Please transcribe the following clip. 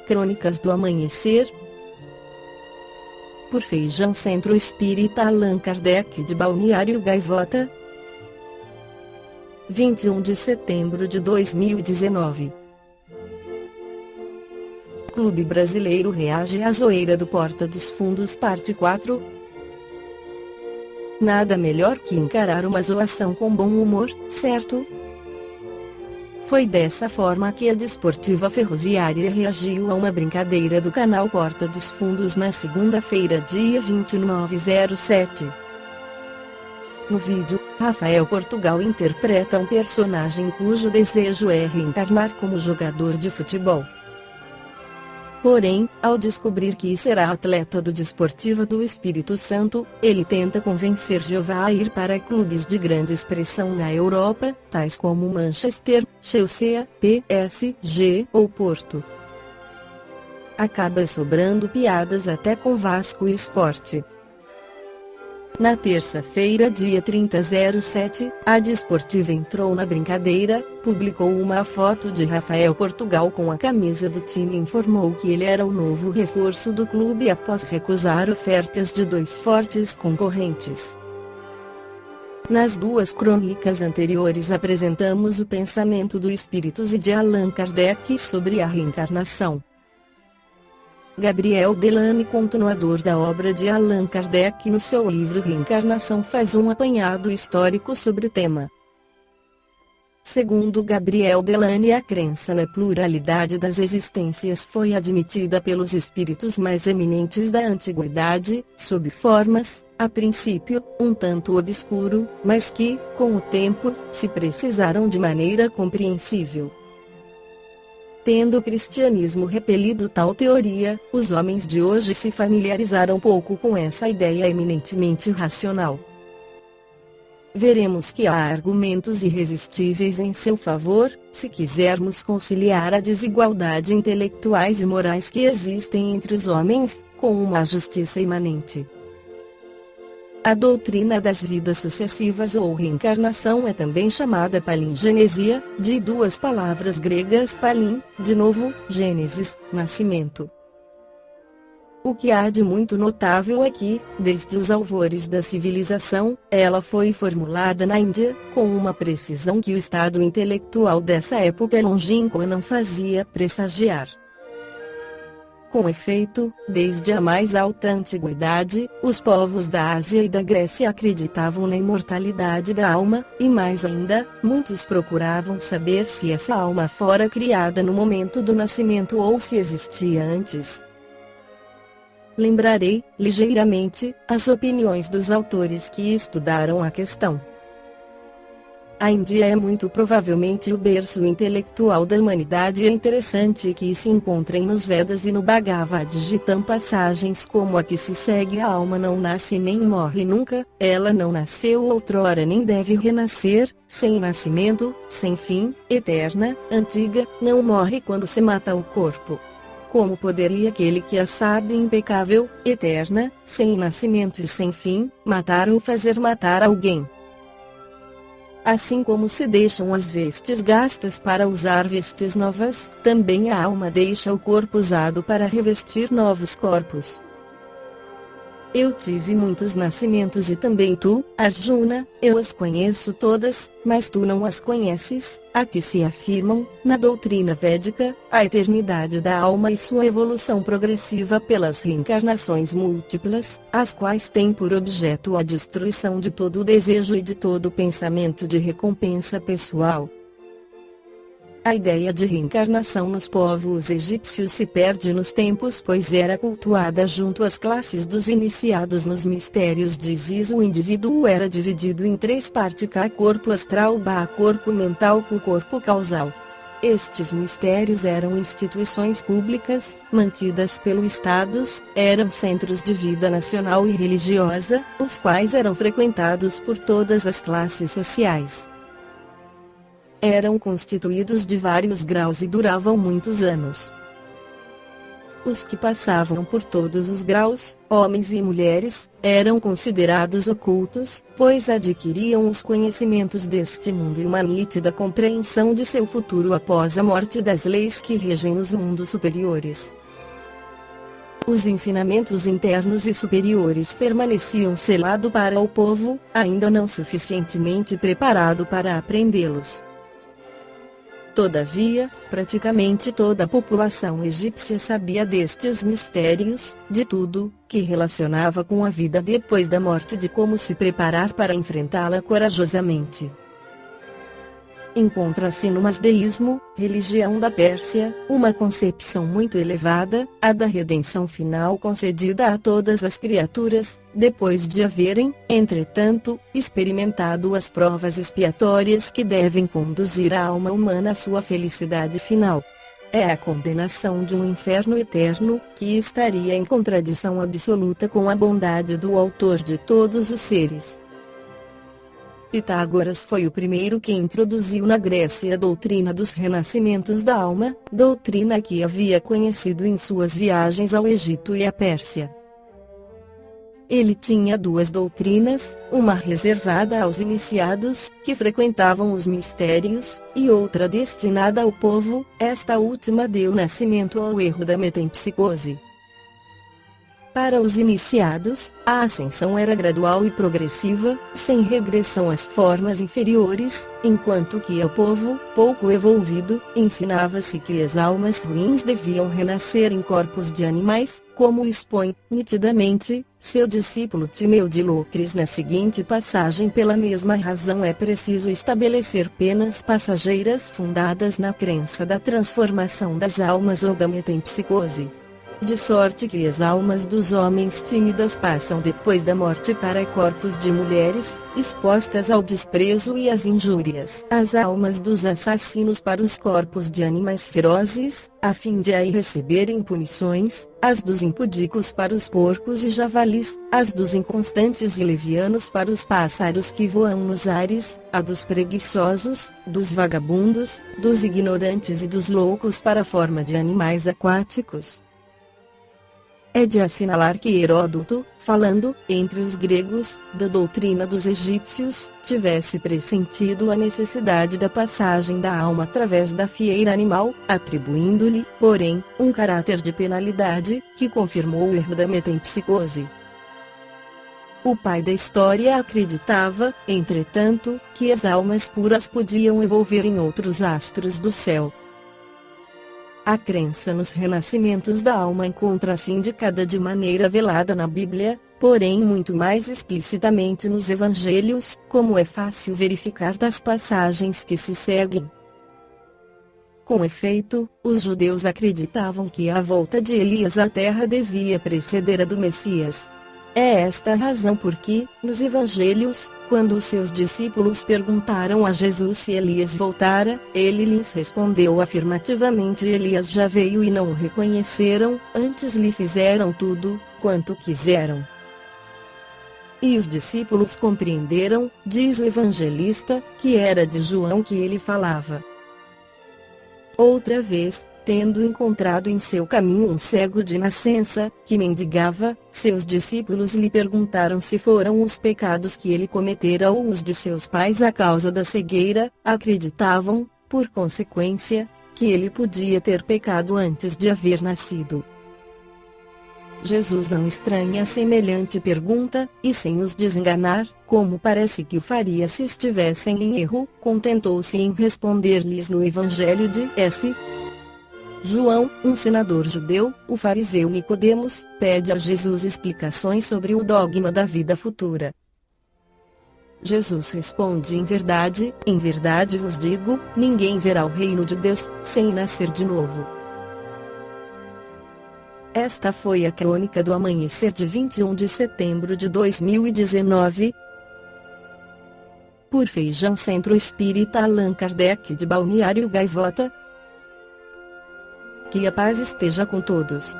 Crônicas do Amanhecer. Por Feijão Centro Espírita Allan Kardec de Balneário Gaivota. 21 de setembro de 2019. Clube Brasileiro reage à zoeira do Porta dos Fundos parte 4. Nada melhor que encarar uma zoação com bom humor, certo? Foi dessa forma que a Desportiva Ferroviária reagiu a uma brincadeira do canal Porta dos Fundos na segunda-feira, dia 29/07. No vídeo, Rafael Portugal interpreta um personagem cujo desejo é reencarnar como jogador de futebol. Porém, ao descobrir que será atleta do Desportiva do Espírito Santo, ele tenta convencer Jeová a ir para clubes de grande expressão na Europa, tais como Manchester, Chelsea, PSG ou Porto. Acaba sobrando piadas até com Vasco e Sport. Na terça-feira, dia 30/07, a Desportiva entrou na brincadeira, publicou uma foto de Rafael Portugal com a camisa do time e informou que ele era o novo reforço do clube após recusar ofertas de dois fortes concorrentes. Nas duas crônicas anteriores apresentamos o pensamento do Espíritos e de Allan Kardec sobre a reencarnação. Gabriel Delany, continuador da obra de Allan Kardec, no seu livro Reencarnação, faz um apanhado histórico sobre o tema. Segundo Gabriel Delany, a crença na pluralidade das existências foi admitida pelos espíritos mais eminentes da antiguidade, sob formas, a princípio, um tanto obscuro, mas que, com o tempo, se precisaram de maneira compreensível. Tendo o cristianismo repelido tal teoria, os homens de hoje se familiarizaram pouco com essa ideia eminentemente racional. Veremos que há argumentos irresistíveis em seu favor, se quisermos conciliar a desigualdade intelectuais e morais que existem entre os homens, com uma justiça imanente. A doutrina das vidas sucessivas ou reencarnação é também chamada palingenesia, de duas palavras gregas palin, de novo, gênesis, nascimento. O que há de muito notável é que, desde os alvores da civilização, ela foi formulada na Índia, com uma precisão que o estado intelectual dessa época longínqua não fazia pressagiar. Com efeito, desde a mais alta antiguidade, os povos da Ásia e da Grécia acreditavam na imortalidade da alma, e mais ainda, muitos procuravam saber se essa alma fora criada no momento do nascimento ou se existia antes. Lembrarei, ligeiramente, as opiniões dos autores que estudaram a questão. A Índia é muito provavelmente o berço intelectual da humanidade e é interessante que se encontrem nos Vedas e no Bhagavad Gita passagens como a que se segue: a alma não nasce nem morre nunca, ela não nasceu outrora nem deve renascer, sem nascimento, sem fim, eterna, antiga, não morre quando se mata o corpo. Como poderia aquele que a sabe impecável, eterna, sem nascimento e sem fim, matar ou fazer matar alguém? Assim como se deixam as vestes gastas para usar vestes novas, também a alma deixa o corpo usado para revestir novos corpos. Eu tive muitos nascimentos e também tu, Arjuna, eu as conheço todas, mas tu não as conheces. Aqui se afirmam, na doutrina védica, a eternidade da alma e sua evolução progressiva pelas reencarnações múltiplas, as quais têm por objeto a destruição de todo o desejo e de todo pensamento de recompensa pessoal. A ideia de reencarnação nos povos egípcios se perde nos tempos, pois era cultuada junto às classes dos iniciados nos mistérios de Isis. O indivíduo era dividido em três partes: Ka, corpo astral, Ba, corpo mental, Ku, corpo causal. Estes mistérios eram instituições públicas, mantidas pelo Estado, eram centros de vida nacional e religiosa, os quais eram frequentados por todas as classes sociais. Eram constituídos de vários graus e duravam muitos anos. Os que passavam por todos os graus, homens e mulheres, eram considerados ocultos, pois adquiriam os conhecimentos deste mundo e uma nítida compreensão de seu futuro após a morte das leis que regem os mundos superiores. Os ensinamentos internos e superiores permaneciam selados para o povo, ainda não suficientemente preparado para aprendê-los. Todavia, praticamente toda a população egípcia sabia destes mistérios, de tudo que relacionava com a vida depois da morte, de como se preparar para enfrentá-la corajosamente. Encontra-se no masdeísmo, religião da Pérsia, uma concepção muito elevada, a da redenção final concedida a todas as criaturas, depois de haverem, entretanto, experimentado as provas expiatórias que devem conduzir a alma humana à sua felicidade final. É a condenação de um inferno eterno, que estaria em contradição absoluta com a bondade do Autor de todos os seres. Pitágoras foi o primeiro que introduziu na Grécia a doutrina dos renascimentos da alma, doutrina que havia conhecido em suas viagens ao Egito e à Pérsia. Ele tinha duas doutrinas, uma reservada aos iniciados, que frequentavam os mistérios, e outra destinada ao povo. Esta última deu nascimento ao erro da metempsicose. Para os iniciados, a ascensão era gradual e progressiva, sem regressão às formas inferiores, enquanto que ao povo, pouco evolvido, ensinava-se que as almas ruins deviam renascer em corpos de animais, como expõe, nitidamente, seu discípulo Timeu de Locris na seguinte passagem: pela mesma razão é preciso estabelecer penas passageiras fundadas na crença da transformação das almas ou da metempsicose. De sorte que as almas dos homens tímidas passam depois da morte para corpos de mulheres, expostas ao desprezo e às injúrias. As almas dos assassinos para os corpos de animais ferozes, a fim de aí receberem punições, as dos impudicos para os porcos e javalis, as dos inconstantes e levianos para os pássaros que voam nos ares, a dos preguiçosos, dos vagabundos, dos ignorantes e dos loucos para a forma de animais aquáticos. É de assinalar que Heródoto, falando, entre os gregos, da doutrina dos egípcios, tivesse pressentido a necessidade da passagem da alma através da fieira animal, atribuindo-lhe, porém, um caráter de penalidade, que confirmou o erro da metempsicose. O pai da história acreditava, entretanto, que as almas puras podiam evolver em outros astros do céu. A crença nos renascimentos da alma encontra-se indicada de maneira velada na Bíblia, porém muito mais explicitamente nos Evangelhos, como é fácil verificar das passagens que se seguem. Com efeito, os judeus acreditavam que a volta de Elias à terra devia preceder a do Messias. É esta a razão por que, nos Evangelhos, quando os seus discípulos perguntaram a Jesus se Elias voltara, ele lhes respondeu afirmativamente: Elias já veio e não o reconheceram, antes lhe fizeram tudo quanto quiseram. E os discípulos compreenderam, diz o evangelista, que era de João que ele falava. Outra vez, tendo encontrado em seu caminho um cego de nascença, que mendigava, seus discípulos lhe perguntaram se foram os pecados que ele cometera ou os de seus pais a causa da cegueira. Acreditavam, por consequência, que ele podia ter pecado antes de haver nascido. Jesus não estranha semelhante pergunta, e sem os desenganar, como parece que o faria se estivessem em erro, contentou-se em responder-lhes no Evangelho de S. João, um senador judeu, o fariseu Nicodemos, pede a Jesus explicações sobre o dogma da vida futura. Jesus responde: em verdade vos digo, ninguém verá o reino de Deus, sem nascer de novo. Esta foi a crônica do amanhecer de 21 de setembro de 2019. Por Feijão Centro Espírita Allan Kardec de Balneário Gaivota. Que a paz esteja com todos.